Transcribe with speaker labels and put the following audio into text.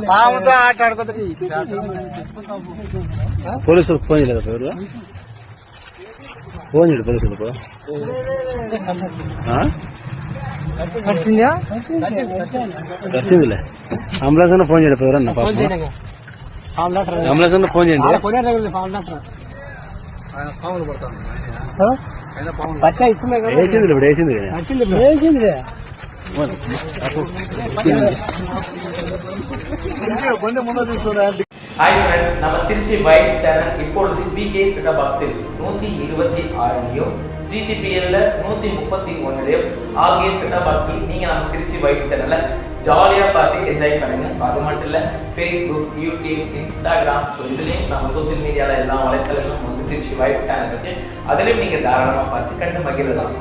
Speaker 1: పాముతో ఆట ఆడుకుంటుంది. పోలీసులకు ఫోన్ చేయలేదు ఎవరు? ఫోన్ చేయడు పోలీసులకు. కలిసిందిలే. అంబులెన్స్ అన్న ఫోన్ చేయలేదు ఎవరన్నా? అంబులెన్స్ అన్న ఫోన్ చేయండి. వేసింది ఇప్పుడు వేసింది.
Speaker 2: ஹாய் ஃப்ரெண்ட்ஸ், நம்ம திருச்சி வைட் சேனல் இப்பொழுது பிகே செட்டப் பாக்ஸில் 126லையும் ஜிடிபிஎல்ல 131லையும் ஆகிய செட்டப் பாக்ஸில் நீங்க நம்ம திருச்சி வைட் சேனல்ல ஜாலியா பார்த்து என்ஜாய் பண்ணுங்க. அது மட்டும் இல்ல ஃபேஸ்புக், யூடியூப், இன்ஸ்டாகிராம் இதுலயும் நம்ம சோசியல் மீடியால எல்லா வலைத்தளங்களும் வந்து திருச்சி வைட் சேனல் இருக்கு. அதுலயும் நீங்க தாராளமா பார்த்து கண்டு மகிழலாம்.